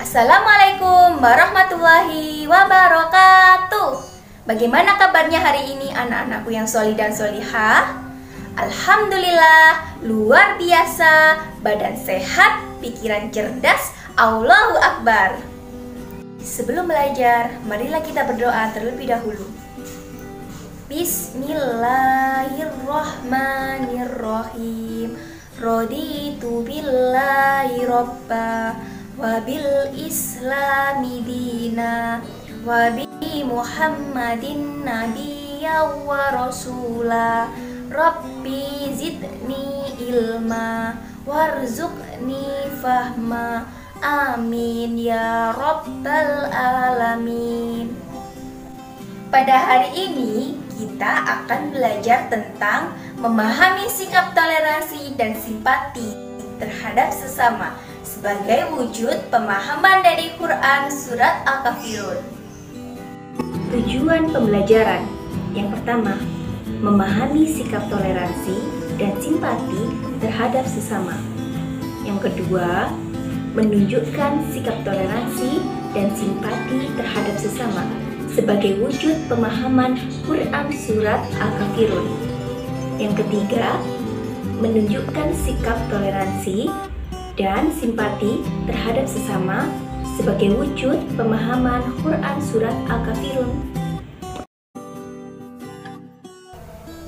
Assalamualaikum warahmatullahi wabarakatuh. Bagaimana kabarnya hari ini anak-anakku yang solih dan solihah? Alhamdulillah, luar biasa, badan sehat, pikiran cerdas, Allahu Akbar. Sebelum belajar, marilah kita berdoa terlebih dahulu. Bismillahirrahmanirrahim. Raditu billahi robba wa bil islami dina wa bi muhammadin nabiyya wa rasula. Rabbi zidni ilma warzuqni fahma. Amin ya rabbal alamin. Pada hari ini kita akan belajar tentang memahami sikap toleransi dan simpati terhadap sesama sebagai wujud pemahaman dari Quran Surat Al-Kafirun. Tujuan pembelajaran yang pertama, memahami sikap toleransi dan simpati terhadap sesama. Yang kedua, menunjukkan sikap toleransi dan simpati terhadap sesama sebagai wujud pemahaman Quran Surat Al-Kafirun. Yang ketiga, menunjukkan sikap toleransi dan simpati terhadap sesama sebagai wujud pemahaman Quran Surat Al-Kafirun.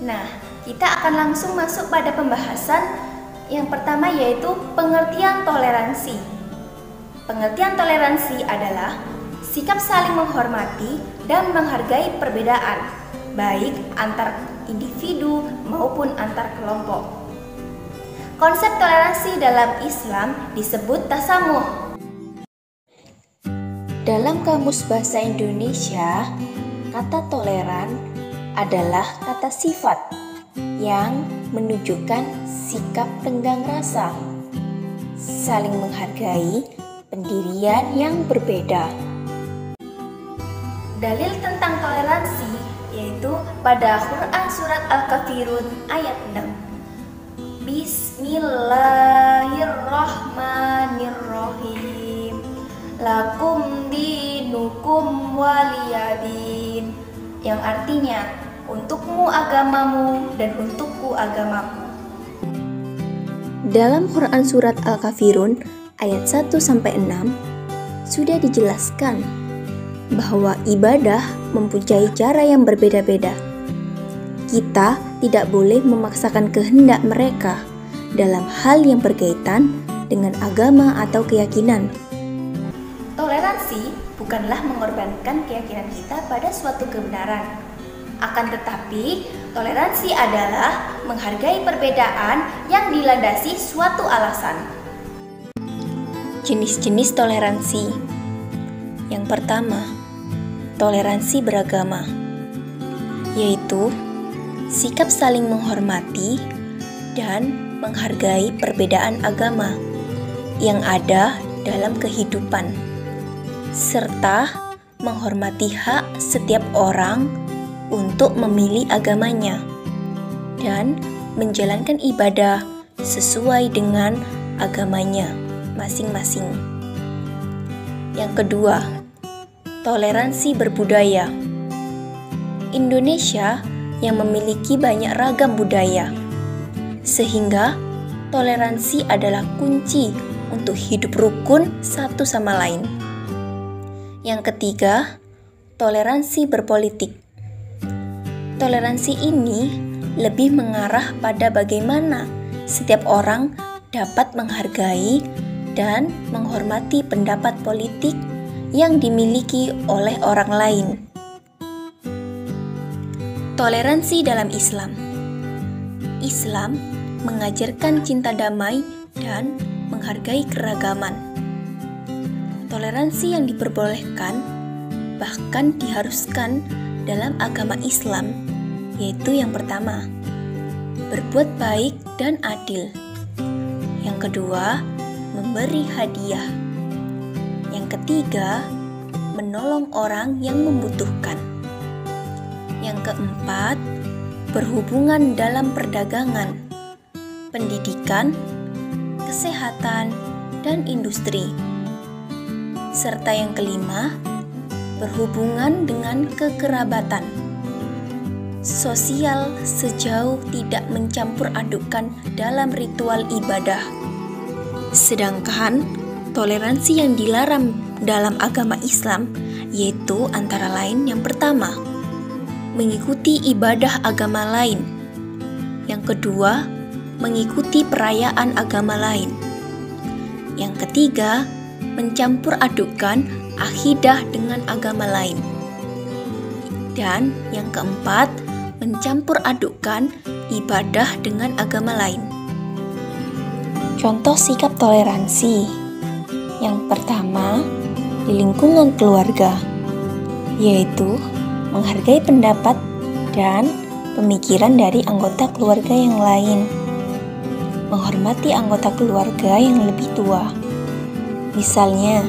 Nah, kita akan langsung masuk pada pembahasan yang pertama, yaitu pengertian toleransi. Pengertian toleransi adalah sikap saling menghormati dan menghargai perbedaan, baik antar individu maupun antar kelompok. Konsep toleransi dalam Islam disebut tasamuh. Dalam Kamus Bahasa Indonesia, kata toleran adalah kata sifat yang menunjukkan sikap tenggang rasa, saling menghargai pendirian yang berbeda. Dalil tentang toleransi yaitu pada Quran Surat Al-Kafirun ayat 6. Bismillahirrahmanirrahim. Lakum dinukum waliyadin. Yang artinya, untukmu agamamu dan untukku agamaku. Dalam Quran Surat Al-Kafirun ayat 1-6 sudah dijelaskan bahwa ibadah mempunyai cara yang berbeda-beda. Kita tidak boleh memaksakan kehendak mereka dalam hal yang berkaitan dengan agama atau keyakinan. Toleransi bukanlah mengorbankan keyakinan kita pada suatu kebenaran. Akan tetapi, toleransi adalah menghargai perbedaan yang dilandasi suatu alasan. Jenis-jenis toleransi. Yang pertama, toleransi beragama, yaitu sikap saling menghormati dan menghargai perbedaan agama yang ada dalam kehidupan, serta menghormati hak setiap orang untuk memilih agamanya dan menjalankan ibadah sesuai dengan agamanya masing-masing. Yang kedua, toleransi berbudaya. Indonesia yang memiliki banyak ragam budaya, sehingga toleransi adalah kunci untuk hidup rukun satu sama lain. Yang ketiga, toleransi berpolitik. Toleransi ini lebih mengarah pada bagaimana setiap orang dapat menghargai dan menghormati pendapat politik yang dimiliki oleh orang lain. Toleransi dalam Islam. Islam mengajarkan cinta damai dan menghargai keragaman. Toleransi yang diperbolehkan, bahkan diharuskan dalam agama Islam, yaitu yang pertama, berbuat baik dan adil. Yang kedua, memberi hadiah. Yang ketiga, menolong orang yang membutuhkan. Yang keempat, berhubungan dalam perdagangan, pendidikan, kesehatan, dan industri. Serta yang kelima, berhubungan dengan kekerabatan. Sosial sejauh tidak mencampur adukkan dalam ritual ibadah. Sedangkan toleransi yang dilarang dalam agama Islam yaitu antara lain yang pertama, mengikuti ibadah agama lain. Yang kedua, mengikuti perayaan agama lain. Yang ketiga, mencampur adukkan akidah dengan agama lain. Dan yang keempat, mencampur adukkan ibadah dengan agama lain. Contoh sikap toleransi. Yang pertama, di lingkungan keluarga, yaitu menghargai pendapat dan pemikiran dari anggota keluarga yang lain. Menghormati anggota keluarga yang lebih tua. Misalnya,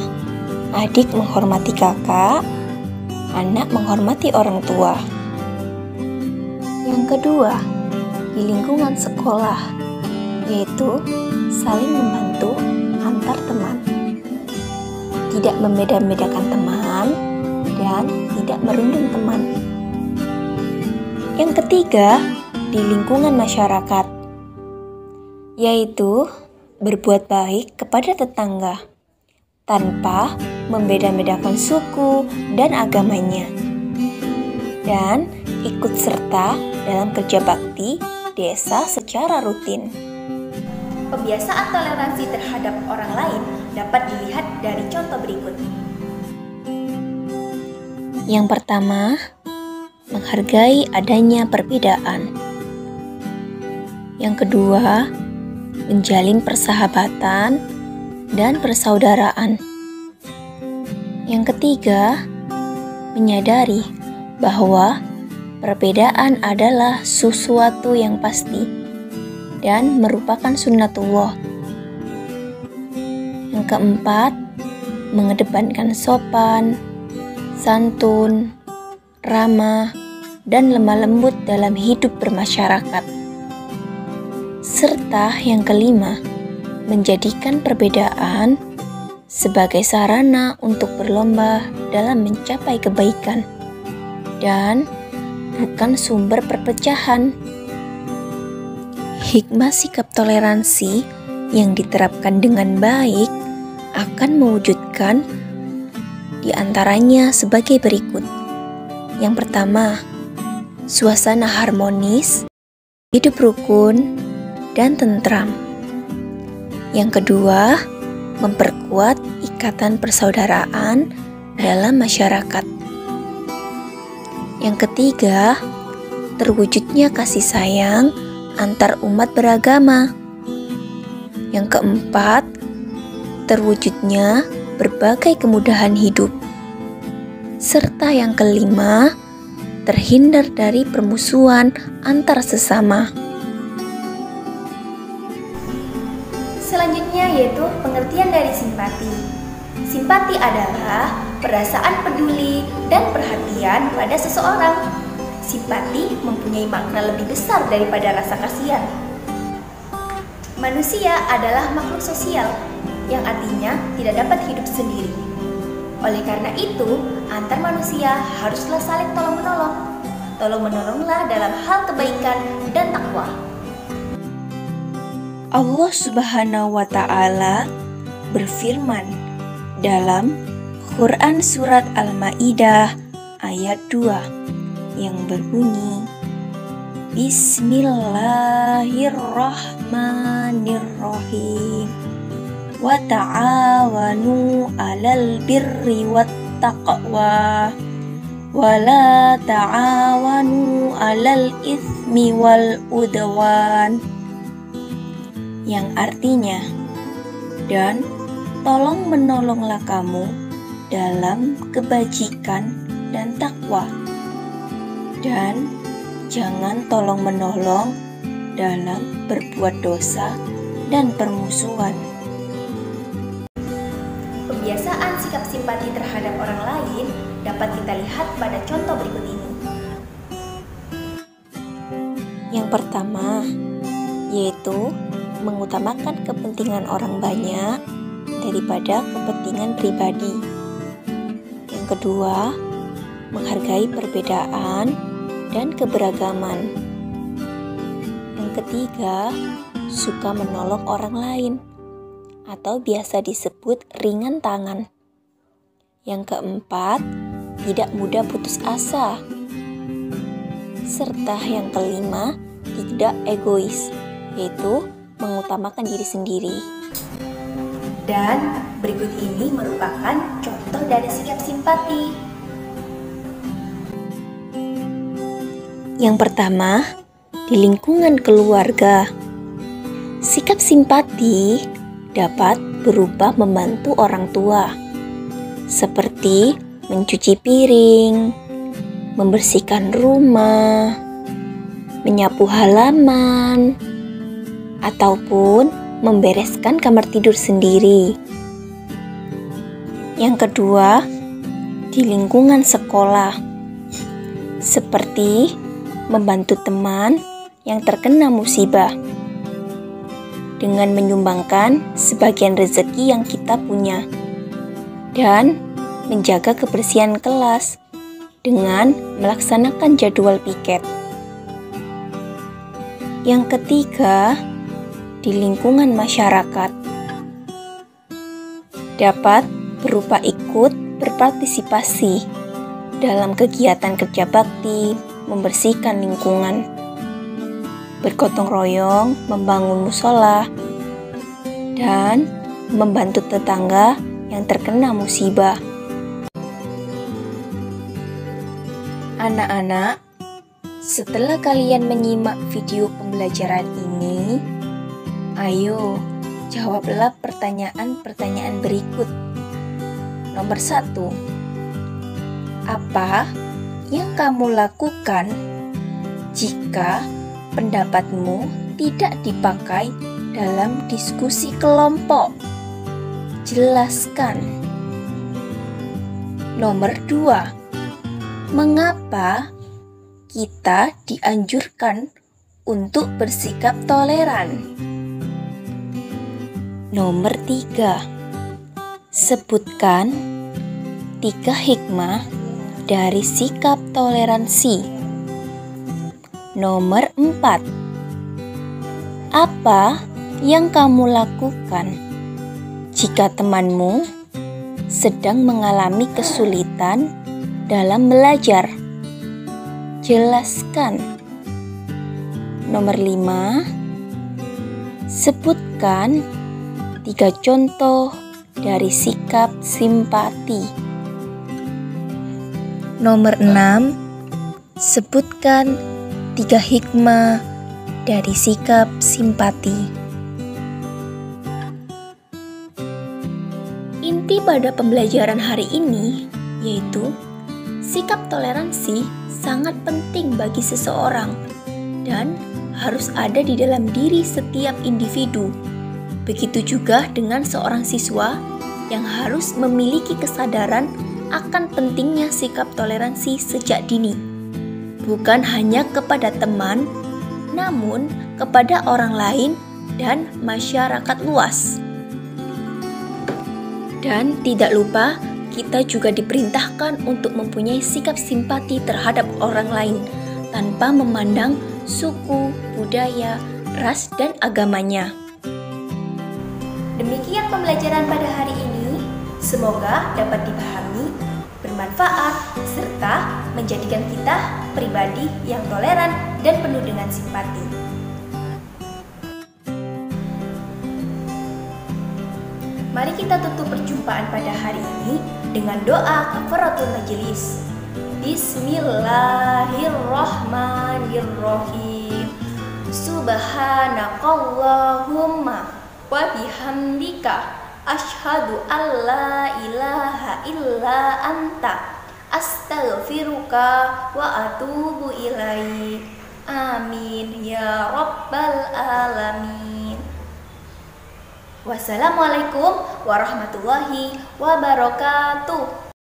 adik menghormati kakak, anak menghormati orang tua. Yang kedua, di lingkungan sekolah, yaitu saling membantu antar teman. Tidak membeda-bedakan teman dan tidak merundung teman. Yang ketiga, di lingkungan masyarakat, yaitu berbuat baik kepada tetangga tanpa membeda-bedakan suku dan agamanya, dan ikut serta dalam kerja bakti desa secara rutin. Kebiasaan toleransi terhadap orang lain dapat dilihat dari contoh berikut. Yang pertama, menghargai adanya perbedaan. Yang kedua, menjalin persahabatan dan persaudaraan. Yang ketiga, menyadari bahwa perbedaan adalah sesuatu yang pasti dan merupakan sunnatullah. Yang keempat, mengedepankan sopan, santun, ramah, dan lemah lembut dalam hidup bermasyarakat. Serta yang kelima, menjadikan perbedaan sebagai sarana untuk berlomba dalam mencapai kebaikan dan bukan sumber perpecahan. Hikmah sikap toleransi yang diterapkan dengan baik akan mewujudkan di antaranya sebagai berikut. Yang pertama, suasana harmonis, hidup rukun, dan tentram. Yang kedua, memperkuat ikatan persaudaraan dalam masyarakat. Yang ketiga, terwujudnya kasih sayang antar umat beragama. Yang keempat, terwujudnya berbagai kemudahan hidup. Serta yang kelima, terhindar dari permusuhan antar sesama. Selanjutnya yaitu pengertian dari simpati. Simpati adalah perasaan peduli dan perhatian pada seseorang. Simpati mempunyai makna lebih besar daripada rasa kasihan. Manusia adalah makhluk sosial, yang artinya tidak dapat hidup sendiri. Oleh karena itu, antar manusia haruslah saling tolong-menolong. Tolong-menolonglah dalam hal kebaikan dan takwa. Allah Subhanahu wa Ta'ala berfirman dalam Quran Surat Al-Ma'idah ayat 2 yang berbunyi, Bismillahirrahmanirrahim. Wa ta'awanu 'alal birri wat taqwa wa la ta'awanu 'alal itsmi wal udwan. Yang artinya, dan tolong menolonglah kamu dalam kebajikan dan takwa, dan jangan tolong menolong dalam berbuat dosa dan permusuhan. Kebiasaan sikap simpati terhadap orang lain dapat kita lihat pada contoh berikut ini. Yang pertama, yaitu mengutamakan kepentingan orang banyak daripada kepentingan pribadi. Yang kedua, menghargai perbedaan dan keberagaman. Yang ketiga, suka menolong orang lain atau biasa disebut ringan tangan. Yang keempat, tidak mudah putus asa. Serta yang kelima, tidak egois, yaitu mengutamakan diri sendiri. Dan berikut ini merupakan contoh dari sikap simpati. Yang pertama, di lingkungan keluarga. Sikap simpati dapat berupa membantu orang tua, seperti mencuci piring, membersihkan rumah, menyapu halaman, ataupun membereskan kamar tidur sendiri. Yang kedua, di lingkungan sekolah, seperti membantu teman yang terkena musibah dengan menyumbangkan sebagian rezeki yang kita punya dan menjaga kebersihan kelas dengan melaksanakan jadwal piket. Yang ketiga, di lingkungan masyarakat, dapat berupa ikut berpartisipasi dalam kegiatan kerja bakti, membersihkan lingkungan, bergotong royong, membangun musola, dan membantu tetangga yang terkena musibah. Anak-anak, setelah kalian menyimak video pembelajaran ini, ayo jawablah pertanyaan-pertanyaan berikut. Nomor 1. Apa yang kamu lakukan jika pendapatmu tidak dipakai dalam diskusi kelompok? Jelaskan. Nomor 2. Mengapa kita dianjurkan untuk bersikap toleran? Nomor 3. Sebutkan 3 hikmah dari sikap toleransi. Nomor 4. Apa yang kamu lakukan jika temanmu sedang mengalami kesulitan dalam belajar? Jelaskan. Nomor 5. Sebutkan 3 contoh dari sikap simpati. Nomor 6. Sebutkan 3 hikmah dari sikap simpati. Inti pada pembelajaran hari ini yaitu sikap toleransi sangat penting bagi seseorang dan harus ada di dalam diri setiap individu. Begitu juga dengan seorang siswa yang harus memiliki kesadaran akan pentingnya sikap toleransi sejak dini. Bukan hanya kepada teman, namun kepada orang lain dan masyarakat luas. Dan tidak lupa, kita juga diperintahkan untuk mempunyai sikap simpati terhadap orang lain tanpa memandang suku, budaya, ras, dan agamanya. Demikian pembelajaran pada hari ini. Semoga dapat dipahami, bermanfaat, serta menjadikan kita pribadi yang toleran dan penuh dengan simpati. Mari kita tutup perjumpaan pada hari ini dengan doa kafaratul majelis. Bismillahirrahmanirrahim. Subhanakallahumma wa bihamdika asyhadu an la ilaha illa anta astaghfiruka wa atubu ilaik. Amin ya rabbal alamin. Wassalamualaikum warahmatullahi wabarakatuh.